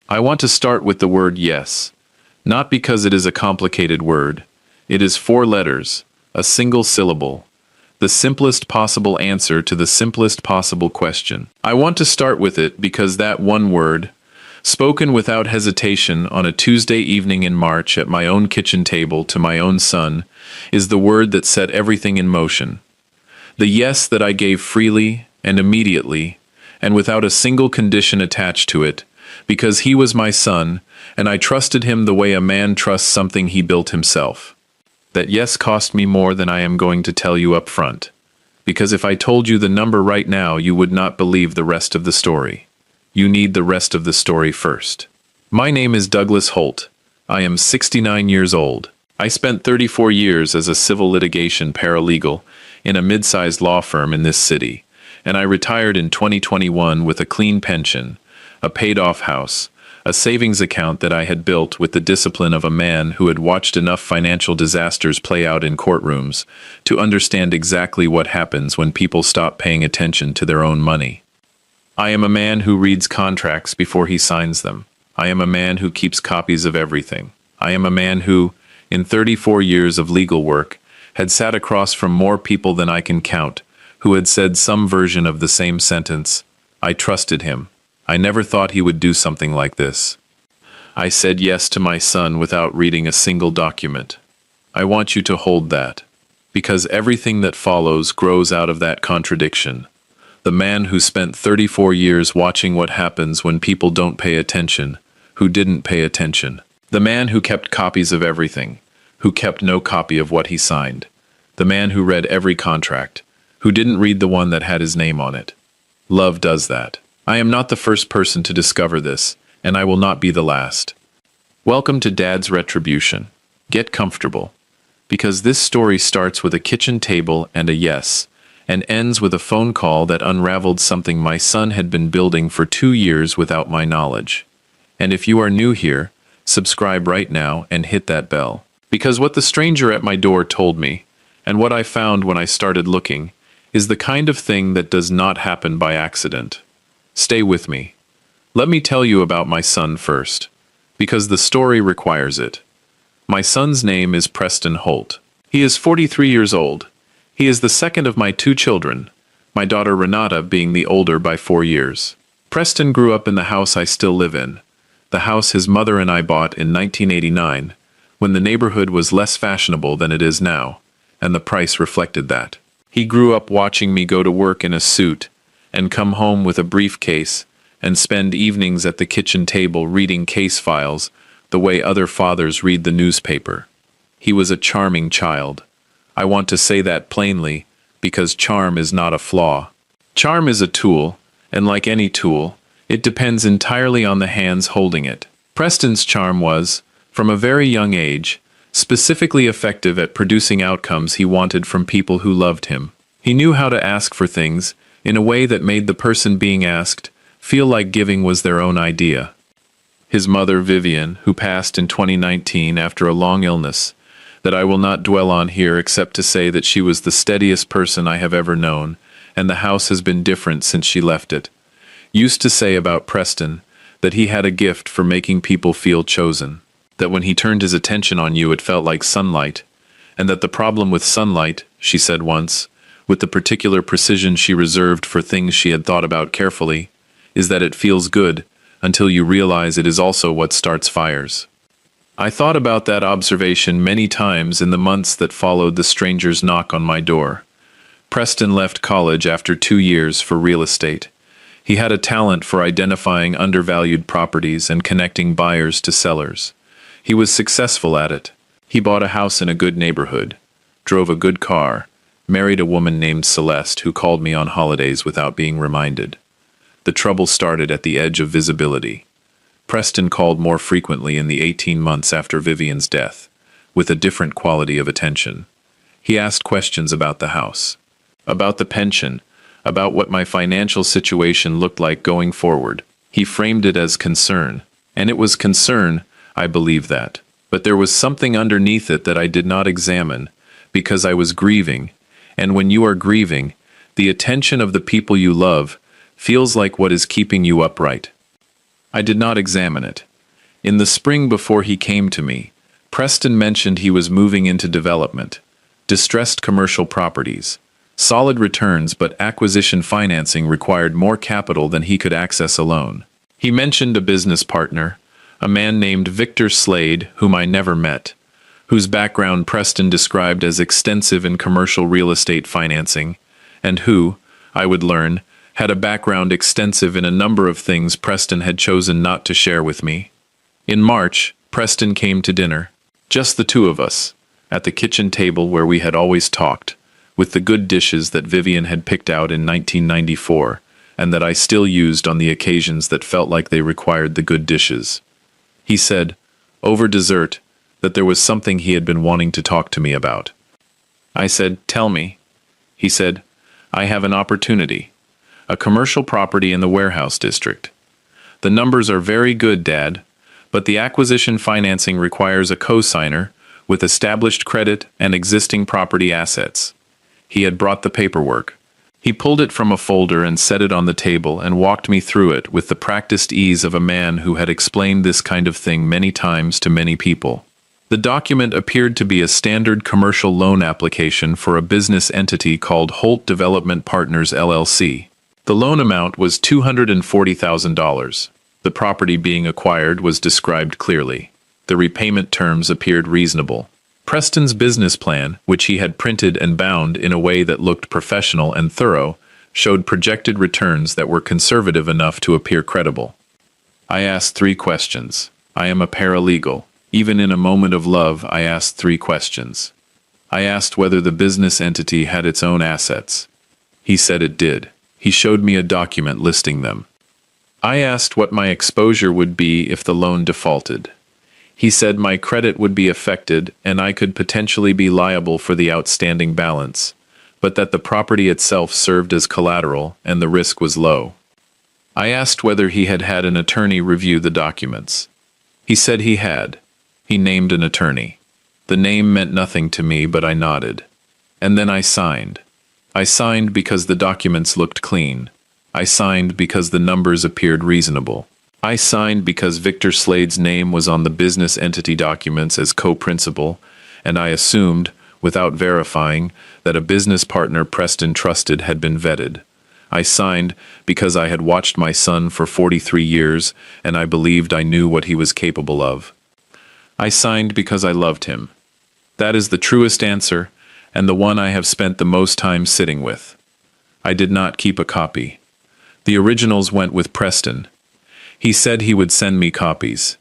I want to start with the word yes, not because it is a complicated word. It is 4 letters, a single syllable, the simplest possible answer to the simplest possible question. I want to start with it because that one word, spoken without hesitation on a Tuesday evening in March at my own kitchen table to my own son, is the word that set everything in motion. The yes that I gave freely and immediately, and without a single condition attached to it, because he was my son, and I trusted him the way a man trusts something he built himself. That yes cost me more than I am going to tell you up front, because if I told you the number right now, you would not believe the rest of the story. You need the rest of the story first. My name is Douglas Holt. I am 69 years old. I spent 34 years as a civil litigation paralegal in a mid-sized law firm in this city, and I retired in 2021 with a clean pension, a paid-off house, a savings account that I had built with the discipline of a man who had watched enough financial disasters play out in courtrooms to understand exactly what happens when people stop paying attention to their own money. I am a man who reads contracts before he signs them. I am a man who keeps copies of everything. I am a man who, in 34 years of legal work, had sat across from more people than I can count, who had said some version of the same sentence. I trusted him. I never thought he would do something like this. I said yes to my son without reading a single document. I want you to hold that, because everything that follows grows out of that contradiction. The man who spent 34 years watching what happens when people don't pay attention, who didn't pay attention. The man who kept copies of everything, who kept no copy of what he signed. The man who read every contract, who didn't read the one that had his name on it. Love does that. I am not the first person to discover this, and I will not be the last. Welcome to Dad's Retribution. Get comfortable, because this story starts with a kitchen table and a yes, and ends with a phone call that unraveled something my son had been building for 2 years without my knowledge. And if you are new here, subscribe right now and hit that bell. Because what the stranger at my door told me, and what I found when I started looking, is the kind of thing that does not happen by accident. Stay with me. Let me tell you about my son first, because the story requires it. My son's name is Preston Holt. He is 43 years old. He is the second of my 2 children, my daughter Renata being the older by 4 years. Preston grew up in the house I still live in, the house his mother and I bought in 1989, when the neighborhood was less fashionable than it is now, and the price reflected that. He grew up watching me go to work in a suit and come home with a briefcase and spend evenings at the kitchen table reading case files the way other fathers read the newspaper. He was a charming child. I want to say that plainly because charm is not a flaw. Charm is a tool, and like any tool, it depends entirely on the hands holding it. Preston's charm was, from a very young age, specifically effective at producing outcomes he wanted from people who loved him. He knew how to ask for things in a way that made the person being asked feel like giving was their own idea. His mother, Vivian, who passed in 2019 after a long illness, that I will not dwell on here except to say that she was the steadiest person I have ever known, and the house has been different since she left it, used to say about Preston that he had a gift for making people feel chosen, that when he turned his attention on you it felt like sunlight, and that the problem with sunlight, she said once, with the particular precision she reserved for things she had thought about carefully, is that it feels good until you realize it is also what starts fires. I thought about that observation many times in the months that followed the stranger's knock on my door. Preston left college after 2 years for real estate. He had a talent for identifying undervalued properties and connecting buyers to sellers. He was successful at it. He bought a house in a good neighborhood, drove a good car, married a woman named Celeste who called me on holidays without being reminded. The trouble started at the edge of visibility. Preston called more frequently in the 18 months after Vivian's death, with a different quality of attention. He asked questions about the house, about the pension, about what my financial situation looked like going forward. He framed it as concern, and it was concern, I believe that. But there was something underneath it that I did not examine, because I was grieving, and when you are grieving, the attention of the people you love feels like what is keeping you upright. I did not examine it. In the spring before he came to me, Preston mentioned he was moving into development, distressed commercial properties, solid returns, but acquisition financing required more capital than he could access alone. He mentioned a business partner, a man named Victor Slade, whom I never met, whose background Preston described as extensive in commercial real estate financing, and who, I would learn, had a background extensive in a number of things Preston had chosen not to share with me. In March, Preston came to dinner, just the two of us, at the kitchen table where we had always talked, with the good dishes that Vivian had picked out in 1994, and that I still used on the occasions that felt like they required the good dishes. He said, over dessert, that there was something he had been wanting to talk to me about. I said, "Tell me." He said, "I have an opportunity. A commercial property in the warehouse district. The numbers are very good, Dad, but the acquisition financing requires a cosigner with established credit and existing property assets." He had brought the paperwork. He pulled it from a folder and set it on the table and walked me through it with the practiced ease of a man who had explained this kind of thing many times to many people. The document appeared to be a standard commercial loan application for a business entity called Holt Development Partners LLC. The loan amount was $240,000. The property being acquired was described clearly. The repayment terms appeared reasonable. Preston's business plan, which he had printed and bound in a way that looked professional and thorough, showed projected returns that were conservative enough to appear credible. I asked 3 questions. I am a paralegal. Even in a moment of love, I asked 3 questions. I asked whether the business entity had its own assets. He said it did. He showed me a document listing them. I asked what my exposure would be if the loan defaulted. He said my credit would be affected and I could potentially be liable for the outstanding balance, but that the property itself served as collateral and the risk was low. I asked whether he had had an attorney review the documents. He said he had. He named an attorney. The name meant nothing to me, but I nodded. And then I signed. I signed because the documents looked clean. I signed because the numbers appeared reasonable. I signed because Victor Slade's name was on the business entity documents as co-principal, and I assumed, without verifying, that a business partner Preston trusted had been vetted. I signed because I had watched my son for 43 years, and I believed I knew what he was capable of. I signed because I loved him. That is the truest answer, and the one I have spent the most time sitting with. I did not keep a copy. The originals went with Preston. He said he would send me copies.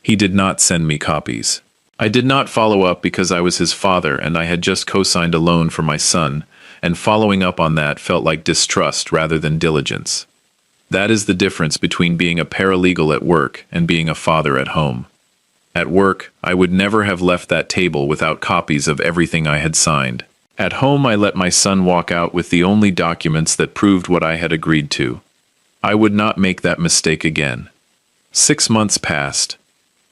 He did not send me copies. I did not follow up because I was his father and I had just co-signed a loan for my son, and following up on that felt like distrust rather than diligence. That is the difference between being a paralegal at work and being a father at home. At work, I would never have left that table without copies of everything I had signed. At home, I let my son walk out with the only documents that proved what I had agreed to. I would not make that mistake again. 6 months passed.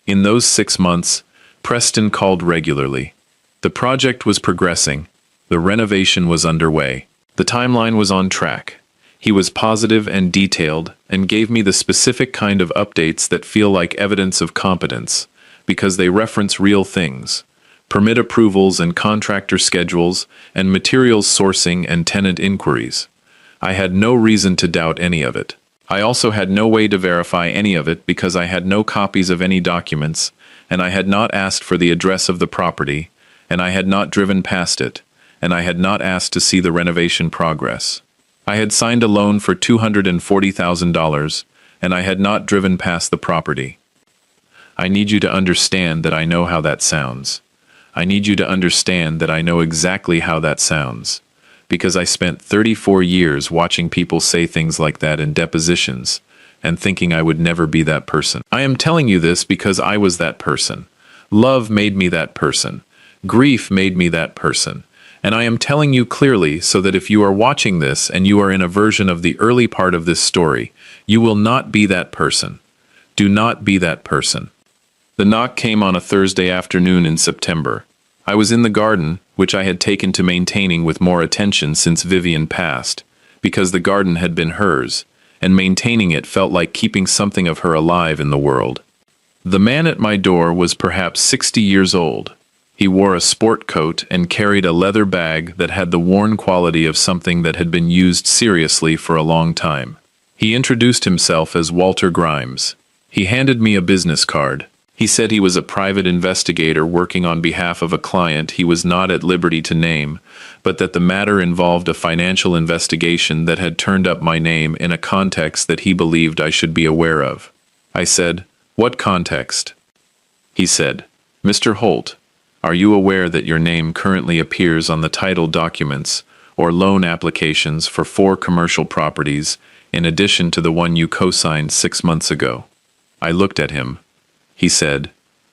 In those 6 months, Preston called regularly. The project was progressing. The renovation was underway. The timeline was on track. He was positive and detailed and gave me the specific kind of updates that feel like evidence of competence, because they reference real things: permit approvals and contractor schedules, and materials sourcing and tenant inquiries. I had no reason to doubt any of it. I also had no way to verify any of it because I had no copies of any documents, and I had not asked for the address of the property, and I had not driven past it, and I had not asked to see the renovation progress. I had signed a loan for $240,000, and I had not driven past the property. I need you to understand that I know how that sounds. I need you to understand that I know exactly how that sounds, because I spent 34 years watching people say things like that in depositions and thinking I would never be that person. I am telling you this because I was that person. Love made me that person. Grief made me that person. And I am telling you clearly so that if you are watching this and you are in a version of the early part of this story, you will not be that person. Do not be that person. The knock came on a Thursday afternoon in September. I was in the garden, which I had taken to maintaining with more attention since Vivian passed, because the garden had been hers, and maintaining it felt like keeping something of her alive in the world. The man at my door was perhaps 60 years old. He wore a sport coat and carried a leather bag that had the worn quality of something that had been used seriously for a long time. He introduced himself as Walter Grimes. He handed me a business card. He said he was a private investigator working on behalf of a client he was not at liberty to name, but that the matter involved a financial investigation that had turned up my name in a context that he believed I should be aware of. I said, "What context?" He said, "Mr. Holt, are you aware that your name currently appears on the title documents or loan applications for 4 commercial properties in addition to the one you co-signed 6 months ago?" I looked at him. He said,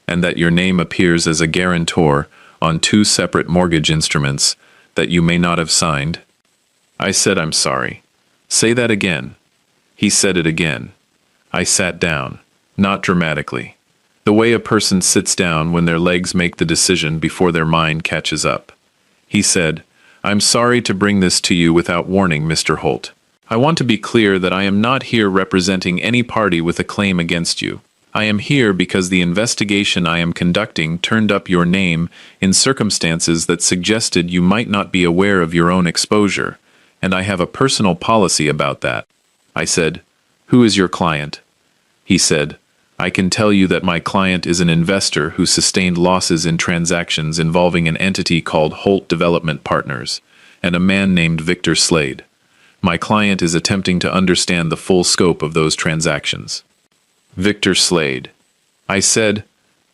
"And that your name appears as a guarantor on 2 separate mortgage instruments that you may not have signed?" I said, "I'm sorry. Say that again." He said it again. I sat down, not dramatically. The way a person sits down when their legs make the decision before their mind catches up. He said, "I'm sorry to bring this to you without warning, Mr. Holt. I want to be clear that I am not here representing any party with a claim against you. I am here because the investigation I am conducting turned up your name in circumstances that suggested you might not be aware of your own exposure, and I have a personal policy about that." I said, "Who is your client?" He said, "I can tell you that my client is an investor who sustained losses in transactions involving an entity called Holt Development Partners and a man named Victor Slade. My client is attempting to understand the full scope of those transactions." Victor Slade. I said,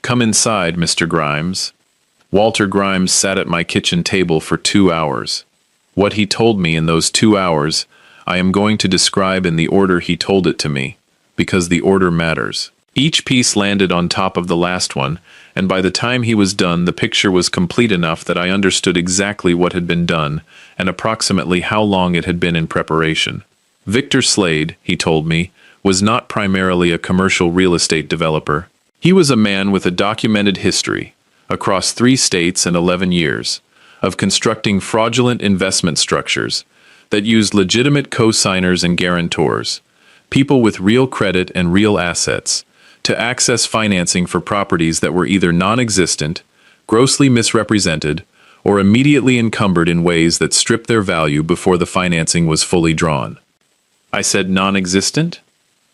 "Come inside, Mr. Grimes." Walter Grimes sat at my kitchen table for 2 hours. What he told me in those 2 hours, I am going to describe in the order he told it to me, because the order matters. Each piece landed on top of the last one, and by the time he was done, the picture was complete enough that I understood exactly what had been done and approximately how long it had been in preparation. Victor Slade, he told me, was not primarily a commercial real estate developer. He was a man with a documented history, across 3 states and 11 years, of constructing fraudulent investment structures that used legitimate co-signers and guarantors, people with real credit and real assets, to access financing for properties that were either non-existent, grossly misrepresented, or immediately encumbered in ways that stripped their value before the financing was fully drawn. I said, "Non-existent?"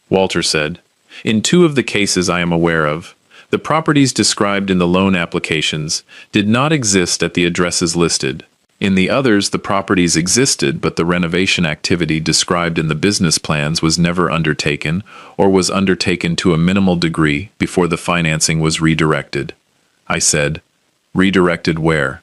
Walter said, "In 2 of the cases I am aware of, the properties described in the loan applications did not exist at the addresses listed. In the others, the properties existed, but the renovation activity described in the business plans was never undertaken or was undertaken to a minimal degree before the financing was redirected." I said, "Redirected where?"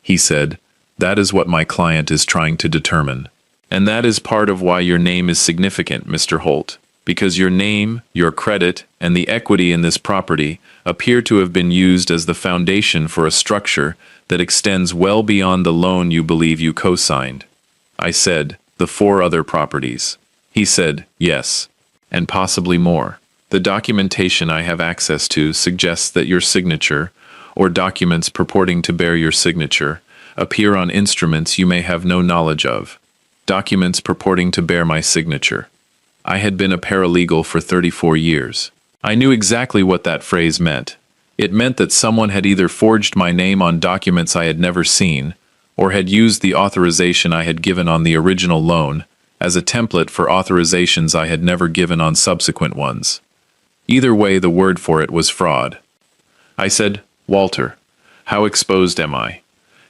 He said, "That is what my client is trying to determine. And that is part of why your name is significant, Mr. Holt. Because your name, your credit, and the equity in this property appear to have been used as the foundation for a structure that extends well beyond the loan you believe you co-signed." I said, "The 4 other properties." He said, "Yes, and possibly more. The documentation I have access to suggests that your signature, or documents purporting to bear your signature, appear on instruments you may have no knowledge of. Documents purporting to bear my signature. I had been a paralegal for 34 years. I knew exactly what that phrase meant. It meant that someone had either forged my name on documents I had never seen, or had used the authorization I had given on the original loan as a template for authorizations I had never given on subsequent ones. Either way, the word for it was fraud. I said, "Walter, how exposed am I?"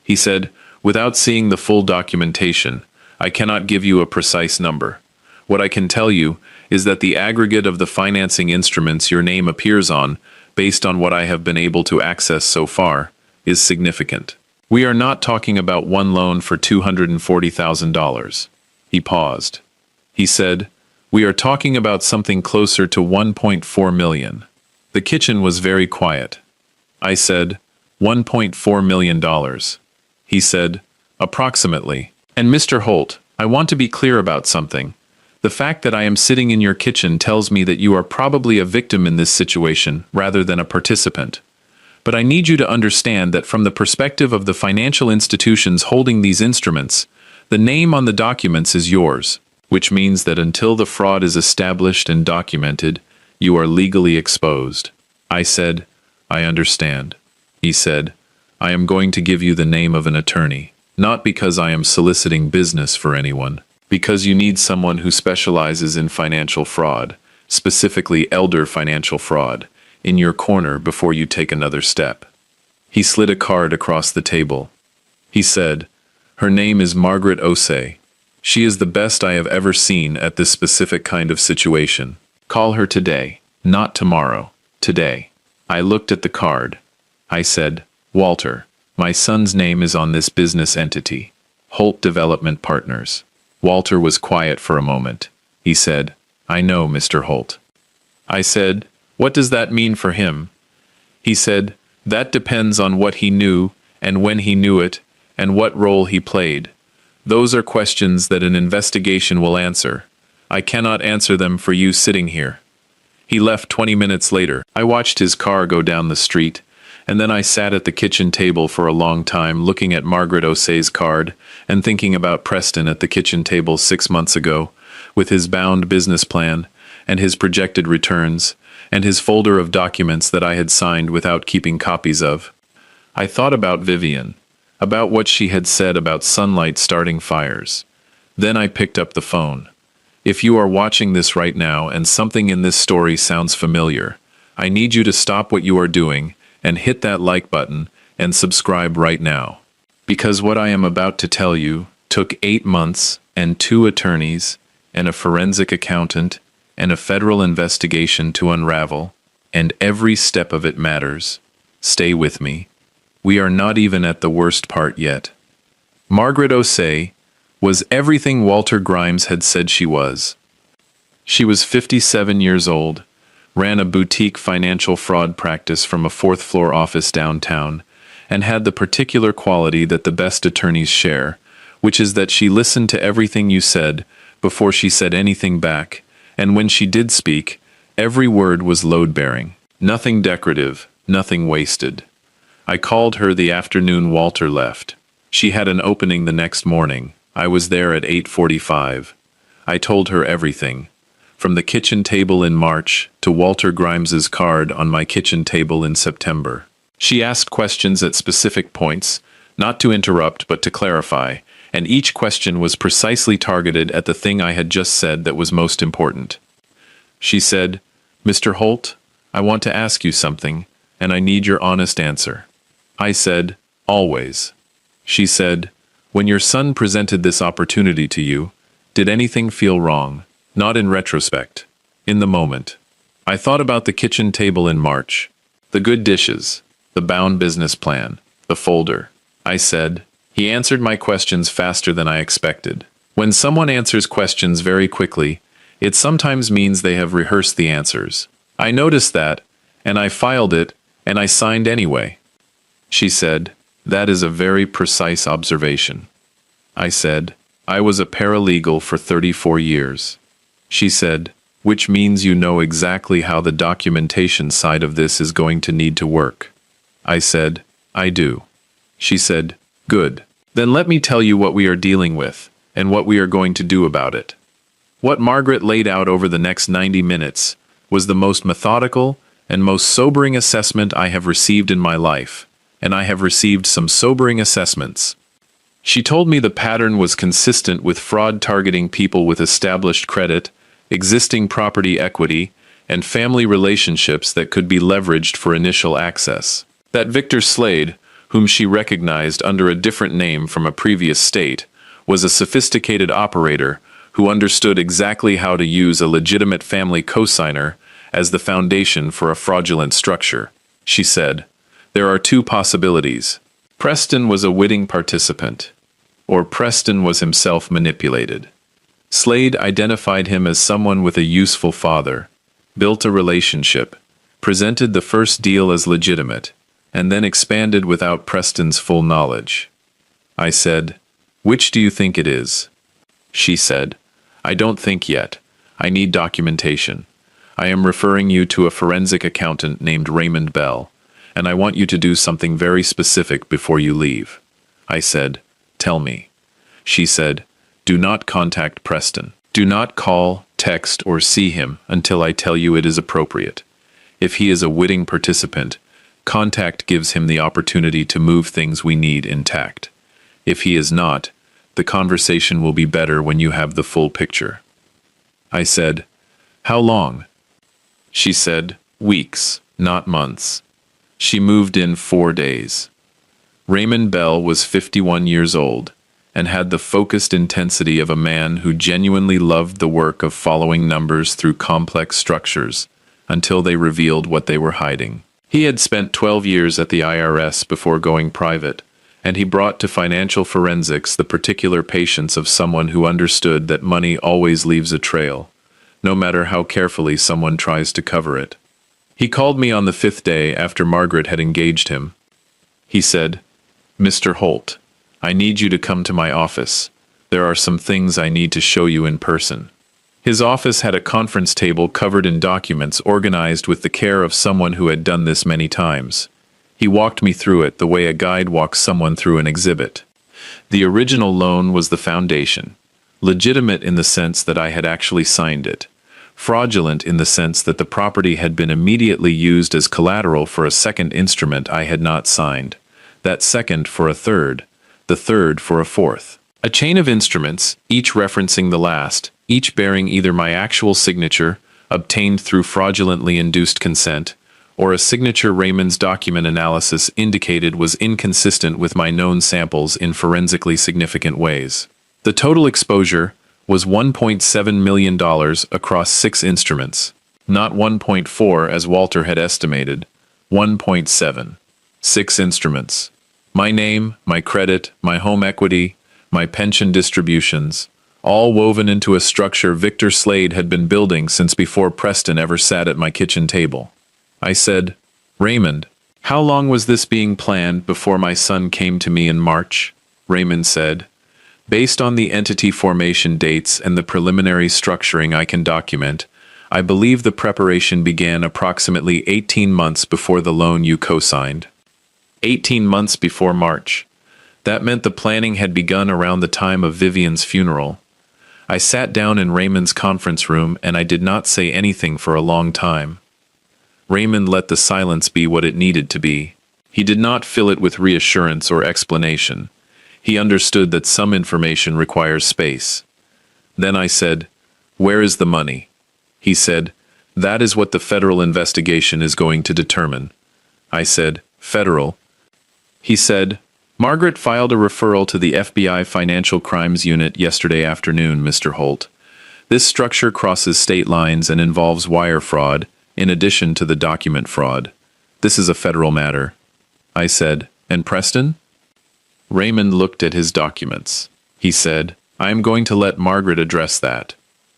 He said, "Without seeing the full documentation, I cannot give you a precise number. What I can tell you is that the aggregate of the financing instruments your name appears on, based on what I have been able to access so far, is significant. We are not talking about one loan for $240,000. He paused. He said, "We are talking about something closer to $1.4 million. The kitchen was very quiet. I said, $1.4 million. He said, "Approximately. And Mr. Holt, I want to be clear about something. The fact that I am sitting in your kitchen tells me that you are probably a victim in this situation rather than a participant. But I need you to understand that from the perspective of the financial institutions holding these instruments, the name on the documents is yours. which means that until the fraud is established and documented, you are legally exposed. I said, I understand. He said, I am going to give you the name of an attorney, not because I am soliciting business for anyone, because you need someone who specializes in financial fraud, specifically elder financial fraud, in your corner before you take another step. He slid a card across the table. He said, her name is Margaret Osei. She is the best I have ever seen at this specific kind of situation. Call her today, not tomorrow, today. I looked at the card. I said, Walter, my son's name is on this business entity, Holt Development Partners. Walter was quiet for a moment. He said, I know, Mr. Holt. I said, what does that mean for him? He said, that depends on what he knew, and when he knew it, and what role he played. Those are questions that an investigation will answer. I cannot answer them for you sitting here. He left 20 minutes later. I watched his car go down the street, and then I sat at the kitchen table for a long time looking at Margaret Osei's card and thinking about Preston at the kitchen table 6 months ago, with his bound business plan, and his projected returns, and his folder of documents that I had signed without keeping copies of. I thought about Vivian, about what she had said about sunlight starting fires. Then I picked up the phone. If you are watching this right now and something in this story sounds familiar, I need you to stop what you are doing and hit that like button and subscribe right now. Because what I am about to tell you took 8 months and 2 attorneys and a forensic accountant and a federal investigation to unravel, and every step of it matters. Stay with me. We are not even at the worst part yet. Margaret Osei was everything Walter Grimes had said she was. She was 57 years old, ran a boutique financial fraud practice from a 4th-floor office downtown, and had the particular quality that the best attorneys share, which is that she listened to everything you said before she said anything back, and when she did speak, every word was load-bearing. Nothing decorative, nothing wasted. I called her the afternoon Walter left. She had an opening the next morning. I was there at 8:45. I told her everything, from the kitchen table in March to Walter Grimes's card on my kitchen table in September. She asked questions at specific points, not to interrupt but to clarify, and each question was precisely targeted at the thing I had just said that was most important. She said, Mr. Holt, I want to ask you something, and I need your honest answer. I said, always. She said, when your son presented this opportunity to you, did anything feel wrong? Not in retrospect. In the moment. I thought about the kitchen table in March, the good dishes, the bound business plan, the folder. I said, he answered my questions faster than I expected. When someone answers questions very quickly, it sometimes means they have rehearsed the answers. I noticed that, and I filed it, and I signed anyway. She said, that is a very precise observation. I said, I was a paralegal for 34 years. She said, which means you know exactly how the documentation side of this is going to need to work. I said, I do. She said, good. Then let me tell you what we are dealing with, and what we are going to do about it. What Margaret laid out over the next 90 minutes was the most methodical and most sobering assessment I have received in my life, and I have received some sobering assessments. She told me the pattern was consistent with fraud targeting people with established credit, existing property equity, and family relationships that could be leveraged for initial access. That Victor Slade, whom she recognized under a different name from a previous state, was a sophisticated operator who understood exactly how to use a legitimate family cosigner as the foundation for a fraudulent structure. She said, there are 2 possibilities. Preston was a witting participant, or Preston was himself manipulated. Slade identified him as someone with a useful father, built a relationship, presented the first deal as legitimate, and then expanded without Preston's full knowledge. I said, which do you think it is? She said, I don't think yet. I need documentation. I am referring you to a forensic accountant named Raymond Bell, and I want you to do something very specific before you leave. I said, tell me. She said, do not contact Preston. Do not call, text, or see him until I tell you it is appropriate. If he is a witting participant, contact gives him the opportunity to move things we need intact. If he is not, the conversation will be better when you have the full picture. I said, "How long?" She said, "Weeks, not months." She moved in 4 days. Raymond Bell was 51 years old and had the focused intensity of a man who genuinely loved the work of following numbers through complex structures until they revealed what they were hiding. He had spent 12 years at the IRS before going private, and he brought to financial forensics the particular patience of someone who understood that money always leaves a trail, no matter how carefully someone tries to cover it. He called me on the 5th day after Margaret had engaged him. He said, "Mr. Holt, I need you to come to my office. There are some things I need to show you in person." His office had a conference table covered in documents organized with the care of someone who had done this many times. He walked me through it the way a guide walks someone through an exhibit. The original loan was the foundation, legitimate in the sense that I had actually signed it, fraudulent in the sense that the property had been immediately used as collateral for a second instrument I had not signed, that second for a third, the third for a fourth. A chain of instruments, each referencing the last, each bearing either my actual signature, obtained through fraudulently induced consent, or a signature Raymond's document analysis indicated was inconsistent with my known samples in forensically significant ways. The total exposure was $1.7 million across 6 instruments, not 1.4 as Walter had estimated, 1.7. 6 instruments. My name, my credit, my home equity, my pension distributions, all woven into a structure Victor Slade had been building since before Preston ever sat at my kitchen table. I said, "Raymond, how long was this being planned before my son came to me in March?" Raymond said, "Based on the entity formation dates and the preliminary structuring I can document, I believe the preparation began approximately 18 months before the loan you co-signed." 18 months before March. That meant the planning had begun around the time of Vivian's funeral. I sat down in Raymond's conference room and I did not say anything for a long time. Raymond let the silence be what it needed to be. He did not fill it with reassurance or explanation. He understood that some information requires space. Then I said, "Where is the money?" He said, "That is what the federal investigation is going to determine." I said, "Federal?" He said, "Margaret filed a referral to the FBI Financial Crimes Unit yesterday afternoon, Mr. Holt. This structure crosses state lines and involves wire fraud, in addition to the document fraud. This is a federal matter." I said, "And Preston?" Raymond looked at his documents. He said, "I am going to let Margaret address that.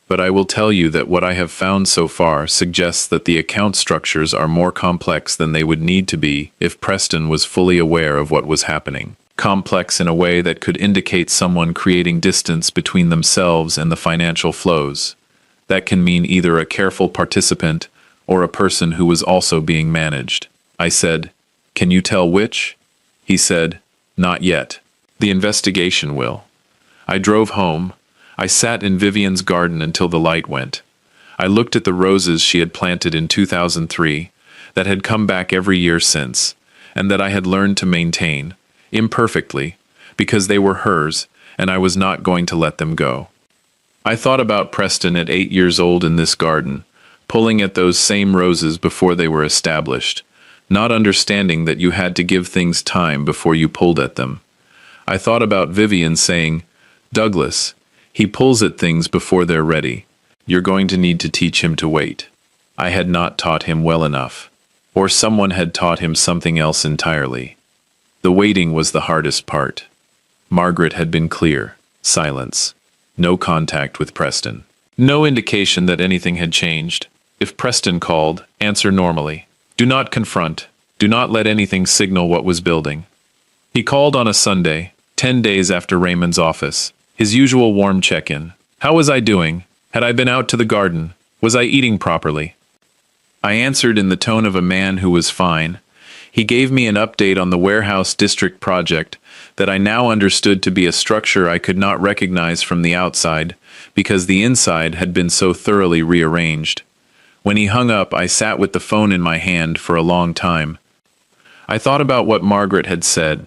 But I will tell you that what I have found so far suggests that the account structures are more complex than they would need to be if Preston was fully aware of what was happening. Complex in a way that could indicate someone creating distance between themselves and the financial flows. That can mean either a careful participant or a person who was also being managed." I said, "Can you tell which?" He said, "Not yet. The investigation will." I drove home. I sat in Vivian's garden until the light went. I looked at the roses she had planted in 2003, that had come back every year since, and that I had learned to maintain, imperfectly, because they were hers, and I was not going to let them go. I thought about Preston at 8 years old in this garden, pulling at those same roses before they were established, not understanding that you had to give things time before you pulled at them. I thought about Vivian saying, "Douglas, he pulls at things before they're ready. You're going to need to teach him to wait." I had not taught him well enough. Or someone had taught him something else entirely. The waiting was the hardest part. Margaret had been clear. Silence. No contact with Preston. No indication that anything had changed. If Preston called, answer normally. Do not confront. Do not let anything signal what was building. He called on a Sunday, 10 days after Raymond's office. His usual warm check-in. How was I doing? Had I been out to the garden? Was I eating properly? I answered in the tone of a man who was fine. He gave me an update on the warehouse district project that I now understood to be a structure I could not recognize from the outside because the inside had been so thoroughly rearranged. When he hung up, I sat with the phone in my hand for a long time. I thought about what Margaret had said,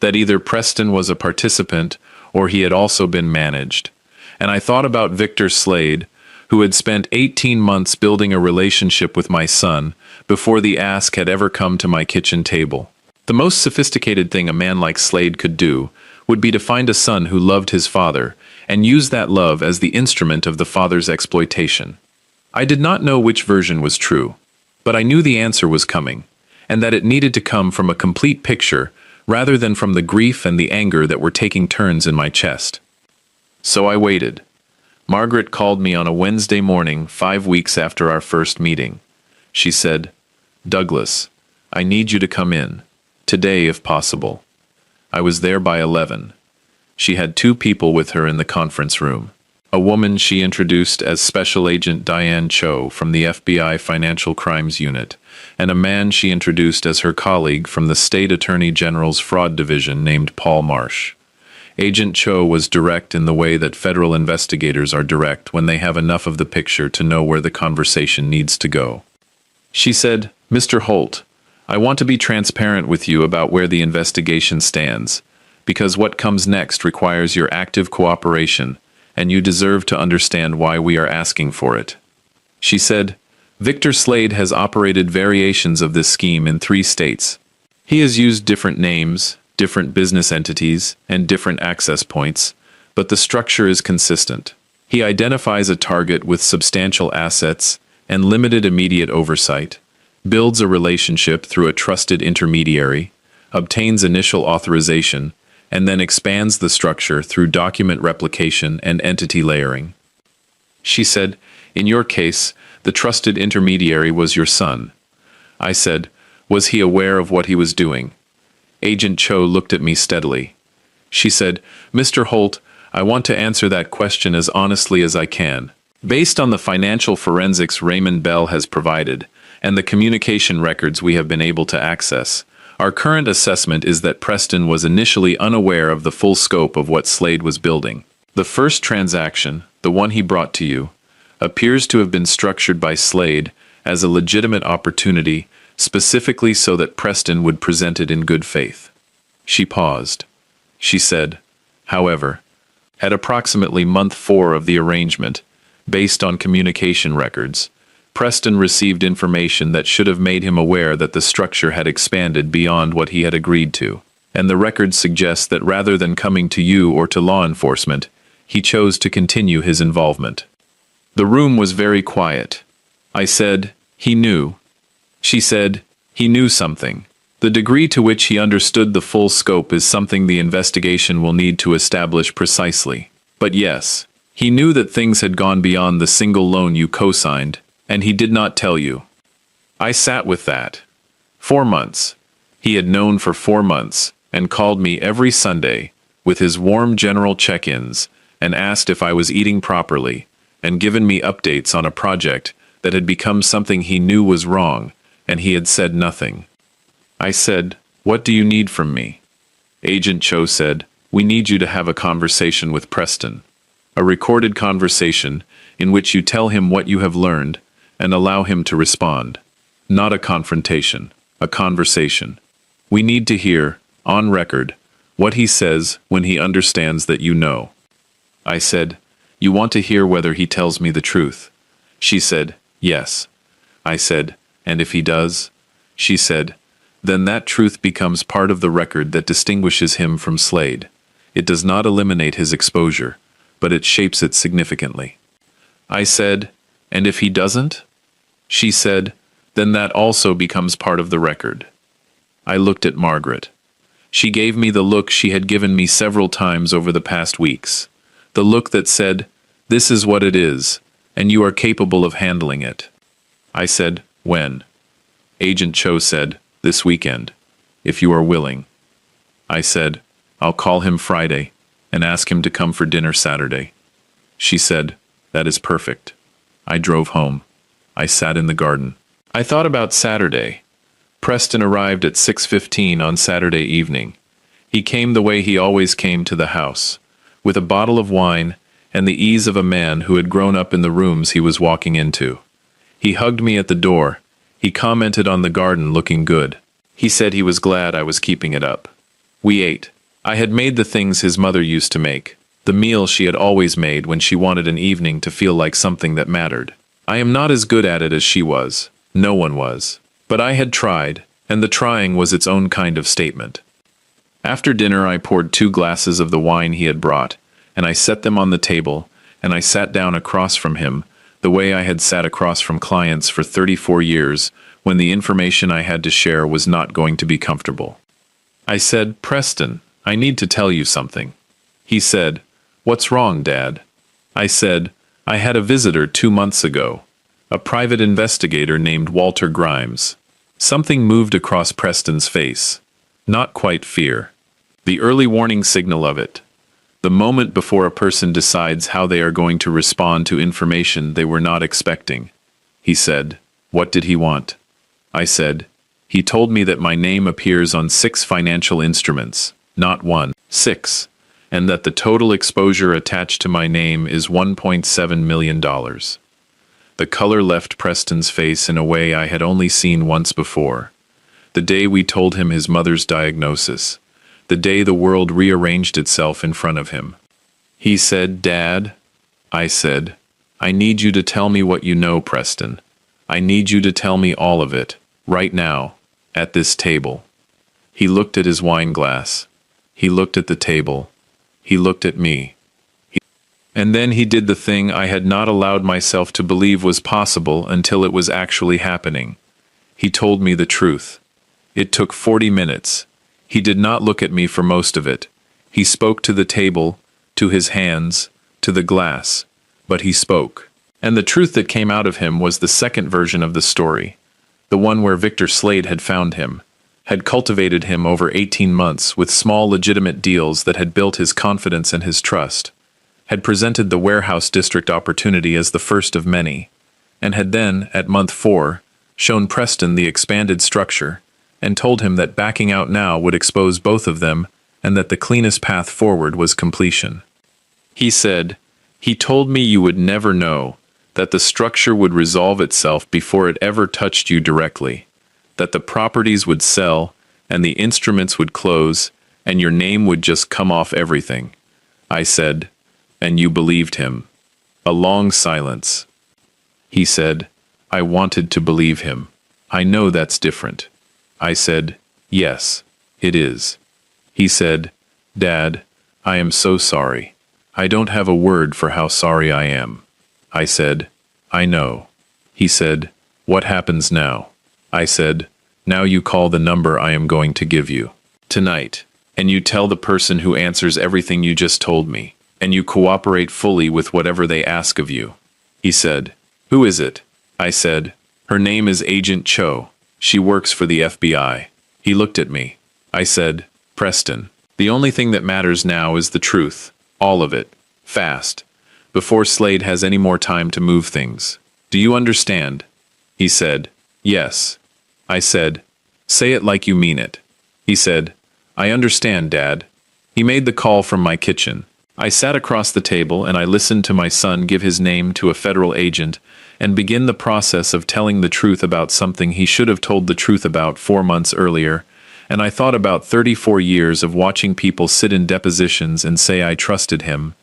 that either Preston was a participant or he had also been managed. And I thought about Victor Slade, who had spent 18 months building a relationship with my son before the ask had ever come to my kitchen table. The most sophisticated thing a man like Slade could do would be to find a son who loved his father and use that love as the instrument of the father's exploitation. I did not know which version was true, but I knew the answer was coming, and that it needed to come from a complete picture rather than from the grief and the anger that were taking turns in my chest. So I waited. Margaret called me on a Wednesday morning 5 weeks after our first meeting. She said, "Douglas, I need you to come in. Today, if possible." I was there by 11. She had 2 people with her in the conference room. A woman she introduced as Special Agent Diane Cho from the FBI Financial Crimes Unit, and a man she introduced as her colleague from the State Attorney General's Fraud Division named Paul Marsh. Agent Cho was direct in the way that federal investigators are direct when they have enough of the picture to know where the conversation needs to go. She said, "Mr. Holt, I want to be transparent with you about where the investigation stands, because what comes next requires your active cooperation, and you deserve to understand why we are asking for it." She said, "Victor Slade has operated variations of this scheme in 3 states. He has used different names, different business entities, and different access points, but the structure is consistent. He identifies a target with substantial assets and limited immediate oversight, builds a relationship through a trusted intermediary, obtains initial authorization, and then expands the structure through document replication and entity layering." She said, "In your case, the trusted intermediary was your son." I said, "Was he aware of what he was doing?" Agent Cho looked at me steadily. She said, "Mr. Holt, I want to answer that question as honestly as I can. Based on the financial forensics Raymond Bell has provided, and the communication records we have been able to access, our current assessment is that Preston was initially unaware of the full scope of what Slade was building. The first transaction, the one he brought to you, appears to have been structured by Slade as a legitimate opportunity, specifically so that Preston would present it in good faith." She paused. She said, "However, at approximately month 4 of the arrangement, based on communication records, Preston received information that should have made him aware that the structure had expanded beyond what he had agreed to, and the records suggest that rather than coming to you or to law enforcement, he chose to continue his involvement." The room was very quiet. I said, "He knew." She said, "He knew something. The degree to which he understood the full scope is something the investigation will need to establish precisely. But yes, he knew that things had gone beyond the single loan you co-signed, and he did not tell you." I sat with that. 4 months. He had known for 4 months, and called me every Sunday, with his warm general check-ins, and asked if I was eating properly, and given me updates on a project that had become something he knew was wrong, and he had said nothing. I said, "What do you need from me?" Agent Cho said, "We need you to have a conversation with Preston. A recorded conversation in which you tell him what you have learned and allow him to respond. Not a confrontation, a conversation. We need to hear, on record, what he says when he understands that you know." I said, "You want to hear whether he tells me the truth?" She said, "Yes." I said, "And if he does?" She said, "Then that truth becomes part of the record that distinguishes him from Slade. It does not eliminate his exposure, but it shapes it significantly." I said, "And if he doesn't?" She said, "Then that also becomes part of the record." I looked at Margaret. She gave me the look she had given me several times over the past weeks. The look that said, "This is what it is, and you are capable of handling it." I said, "When?" Agent Cho said, "This weekend, if you are willing." I said, "I'll call him Friday and ask him to come for dinner Saturday." She said, "That is perfect." I drove home. I sat in the garden. I thought about Saturday. Preston arrived at 6:15 on Saturday evening. He came the way he always came to the house, with a bottle of wine and the ease of a man who had grown up in the rooms he was walking into. He hugged me at the door. He commented on the garden looking good. He said he was glad I was keeping it up. We ate. I had made the things his mother used to make, the meal she had always made when she wanted an evening to feel like something that mattered. I am not as good at it as she was. No one was. But I had tried, and the trying was its own kind of statement. After dinner I poured 2 glasses of the wine he had brought, and I set them on the table, and I sat down across from him, the way I had sat across from clients for 34 years, when the information I had to share was not going to be comfortable. I said, "Preston, I need to tell you something." He said, "What's wrong, Dad?" I said, "I had a visitor 2 months ago, a private investigator named Walter Grimes." Something moved across Preston's face. Not quite fear. The early warning signal of it. The moment before a person decides how they are going to respond to information they were not expecting. He said, "What did he want?" I said, "He told me that my name appears on 6 financial instruments, not 1, 6, and that the total exposure attached to my name is $1.7 million. The color left Preston's face in a way I had only seen once before. The day we told him his mother's diagnosis. The day the world rearranged itself in front of him. He said, "Dad," I said, "I need you to tell me what you know, Preston. I need you to tell me all of it, right now, at this table." He looked at his wine glass. He looked at the table. He looked at me. And then he did the thing I had not allowed myself to believe was possible until it was actually happening. He told me the truth. It took 40 minutes. He did not look at me for most of it. He spoke to the table, to his hands, to the glass. But he spoke. And the truth that came out of him was the second version of the story. The one where Victor Slade had found him, had cultivated him over 18 months with small legitimate deals that had built his confidence and his trust, had presented the warehouse district opportunity as the first of many, and had then, at month 4, shown Preston the expanded structure, and told him that backing out now would expose both of them, and that the cleanest path forward was completion. He said, "He told me you would never know, that the structure would resolve itself before it ever touched you directly, that the properties would sell, and the instruments would close, and your name would just come off everything." I said, "And you believed him?" A long silence. He said, "I wanted to believe him. I know that's different." I said, "Yes, it is." He said, "Dad, I am so sorry. I don't have a word for how sorry I am." I said, "I know." He said, "What happens now?" I said, "Now you call the number I am going to give you. Tonight. And you tell the person who answers everything you just told me. And you cooperate fully with whatever they ask of you." He said, "Who is it?" I said, "Her name is Agent Cho. She works for the FBI." He looked at me. I said, "Preston, the only thing that matters now is the truth. All of it. Fast. Before Slade has any more time to move things. Do you understand?" He said, "Yes." I said, "Say it like you mean it." He said, "I understand, Dad." He made the call from my kitchen. I sat across the table and I listened to my son give his name to a federal agent and begin the process of telling the truth about something he should have told the truth about 4 months earlier, and I thought about 34 years of watching people sit in depositions and say I trusted him,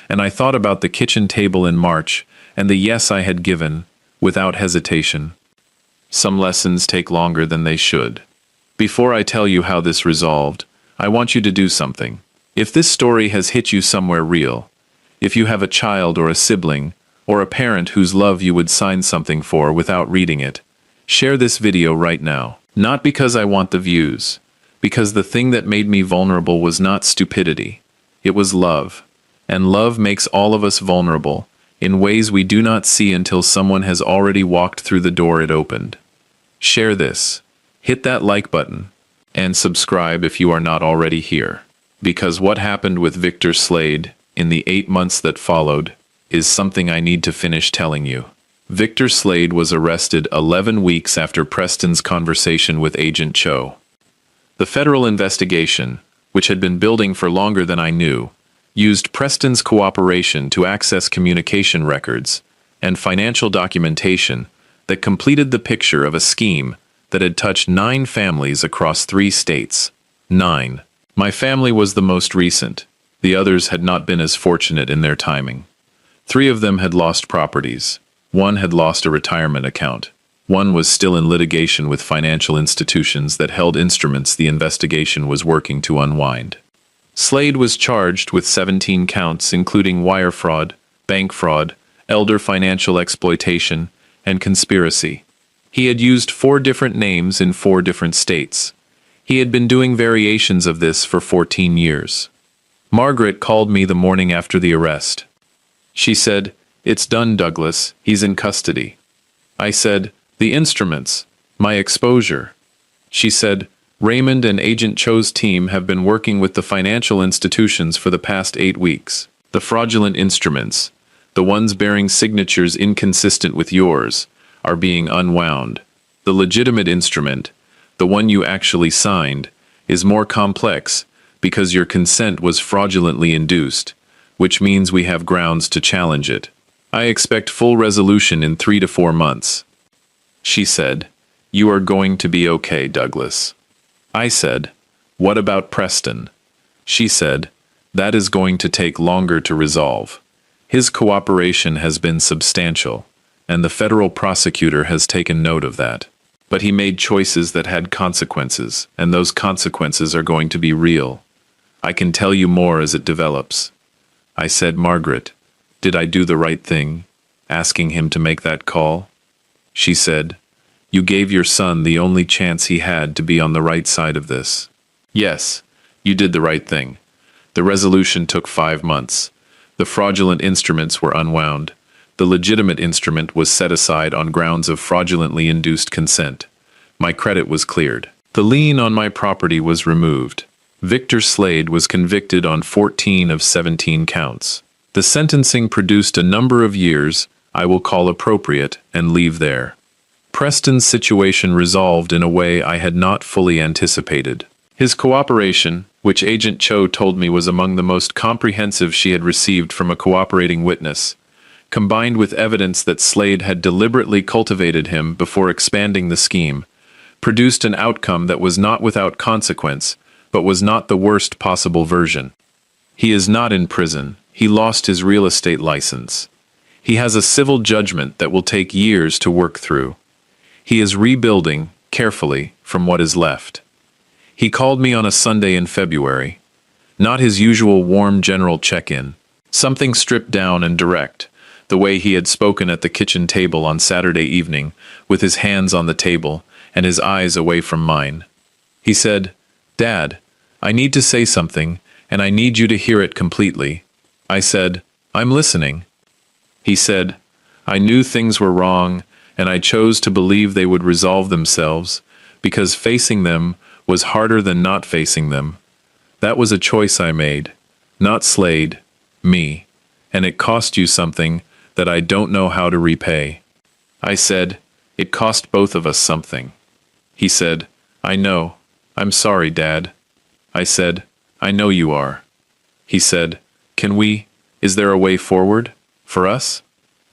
and I thought about the kitchen table in March and the yes I had given, without hesitation. Some lessons take longer than they should. Before I tell you how this resolved, I want you to do something. If this story has hit you somewhere real, if you have a child or a sibling, or a parent whose love you would sign something for without reading it, share this video right now. Not because I want the views, because the thing that made me vulnerable was not stupidity. It was love. And love makes all of us vulnerable, in ways we do not see until someone has already walked through the door it opened. Share this. Hit that like button. And subscribe if you are not already here. Because what happened with Victor Slade, in the 8 months that followed, is something I need to finish telling you. Victor Slade was arrested 11 weeks after Preston's conversation with Agent Cho. The federal investigation, which had been building for longer than I knew, used Preston's cooperation to access communication records and financial documentation that completed the picture of a scheme that had touched 9 families across 3 states. 9. My family was the most recent. The others had not been as fortunate in their timing. 3 of them had lost properties. 1 had lost a retirement account. 1 was still in litigation with financial institutions that held instruments the investigation was working to unwind. Slade was charged with 17 counts, including wire fraud, bank fraud, elder financial exploitation, and conspiracy. He had used 4 different names in 4 different states. He had been doing variations of this for 14 years. Margaret called me the morning after the arrest. She said, "It's done, Douglas. He's in custody." I said, "The instruments, my exposure." She said, "Raymond and Agent Cho's team have been working with the financial institutions for the past 8 weeks. The fraudulent instruments, the ones bearing signatures inconsistent with yours, are being unwound. The legitimate instrument, the one you actually signed, is more complex because your consent was fraudulently induced, which means we have grounds to challenge it. I expect full resolution in 3 to 4 months." She said, "You are going to be okay, Douglas." I said, "What about Preston?" She said, "That is going to take longer to resolve. His cooperation has been substantial, and the federal prosecutor has taken note of that. But he made choices that had consequences, and those consequences are going to be real. I can tell you more as it develops." I said, "Margaret, did I do the right thing, asking him to make that call?" She said, "You gave your son the only chance he had to be on the right side of this." Yes, you did the right thing. The resolution took 5 months. The fraudulent instruments were unwound. The legitimate instrument was set aside on grounds of fraudulently induced consent. My credit was cleared. The lien on my property was removed. Victor Slade was convicted on 14 of 17 counts. The sentencing produced a number of years I will call appropriate and leave there. Preston's situation resolved in a way I had not fully anticipated. His cooperation, which Agent Cho told me was among the most comprehensive she had received from a cooperating witness, combined with evidence that Slade had deliberately cultivated him before expanding the scheme, produced an outcome that was not without consequence, but was not the worst possible version. He is not in prison. He lost his real estate license. He has a civil judgment that will take years to work through. He is rebuilding, carefully, from what is left. He called me on a Sunday in February. Not his usual warm general check-in. Something stripped down and direct, the way he had spoken at the kitchen table on Saturday evening, with his hands on the table and his eyes away from mine. He said, "Dad, I need to say something, and I need you to hear it completely." I said, "I'm listening." He said, "I knew things were wrong, and I chose to believe they would resolve themselves, because facing them was harder than not facing them. That was a choice I made. Not Slade, me, and it cost you something that I don't know how to repay." I said, "It cost both of us something." He said, "I know. I'm sorry, Dad." I said, "I know you are." He said, Is there a way forward? For us?"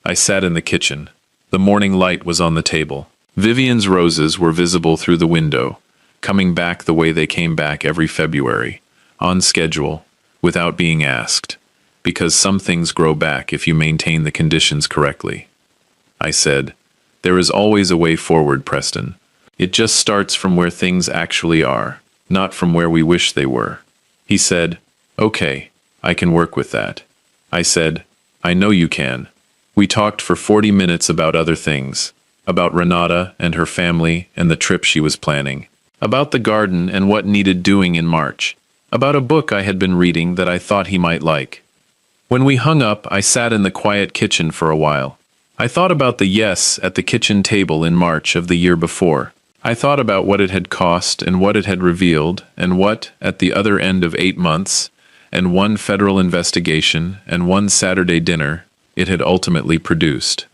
I sat in the kitchen. The morning light was on the table. Vivian's roses were visible through the window, coming back the way they came back every February, on schedule, without being asked, because some things grow back if you maintain the conditions correctly. I said, "There is always a way forward, Preston. It just starts from where things actually are, not from where we wish they were." He said, "Okay, I can work with that." I said, "I know you can." We talked for 40 minutes about other things, about Renata and her family and the trip she was planning, about the garden and what needed doing in March, about a book I had been reading that I thought he might like. When we hung up, I sat in the quiet kitchen for a while. I thought about the yes at the kitchen table in March of the year before. I thought about what it had cost and what it had revealed and what, at the other end of 8 months, and 1 federal investigation and 1 Saturday dinner, it had ultimately produced.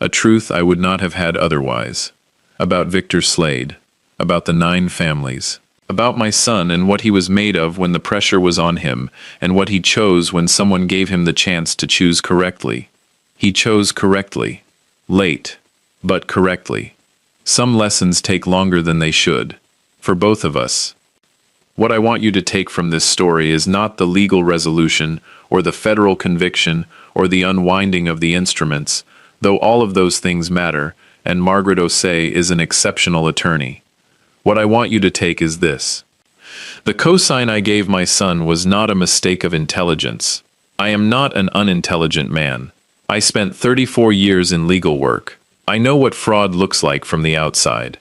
A truth I would not have had otherwise. About Victor Slade. About the 9 families. About my son and what he was made of when the pressure was on him, and what he chose when someone gave him the chance to choose correctly. He chose correctly. Late, but correctly. Some lessons take longer than they should. For both of us. What I want you to take from this story is not the legal resolution, or the federal conviction, or the unwinding of the instruments, though all of those things matter, and Margaret Osei is an exceptional attorney. What I want you to take is this. The cosign I gave my son was not a mistake of intelligence. I am not an unintelligent man. I spent 34 years in legal work. I know what fraud looks like from the outside.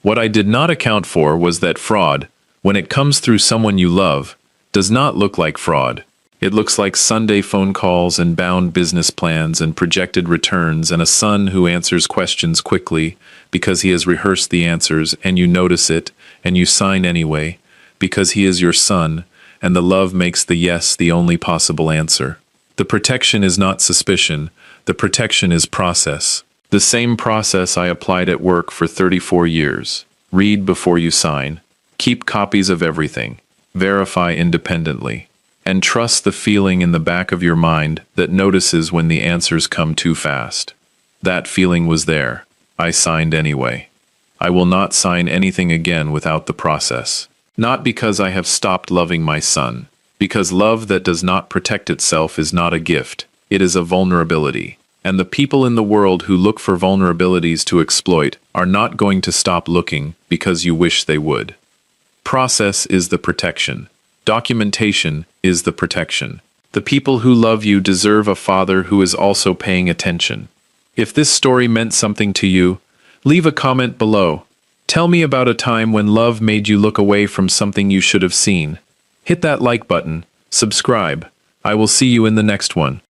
What I did not account for was that fraud, when it comes through someone you love, does not look like fraud. It looks like Sunday phone calls and bound business plans and projected returns and a son who answers questions quickly because he has rehearsed the answers and you notice it and you sign anyway because he is your son and the love makes the yes the only possible answer. The protection is not suspicion. The protection is process. The same process I applied at work for 34 years. Read before you sign. Keep copies of everything. Verify independently. And trust the feeling in the back of your mind that notices when the answers come too fast. That feeling was there. I signed anyway. I will not sign anything again without the process. Not because I have stopped loving my son. Because love that does not protect itself is not a gift. It is a vulnerability. And the people in the world who look for vulnerabilities to exploit are not going to stop looking because you wish they would. Process is the protection. Documentation is the protection. The people who love you deserve a father who is also paying attention. If this story meant something to you, leave a comment below. Tell me about a time when love made you look away from something you should have seen. Hit that like button, subscribe. I will see you in the next one.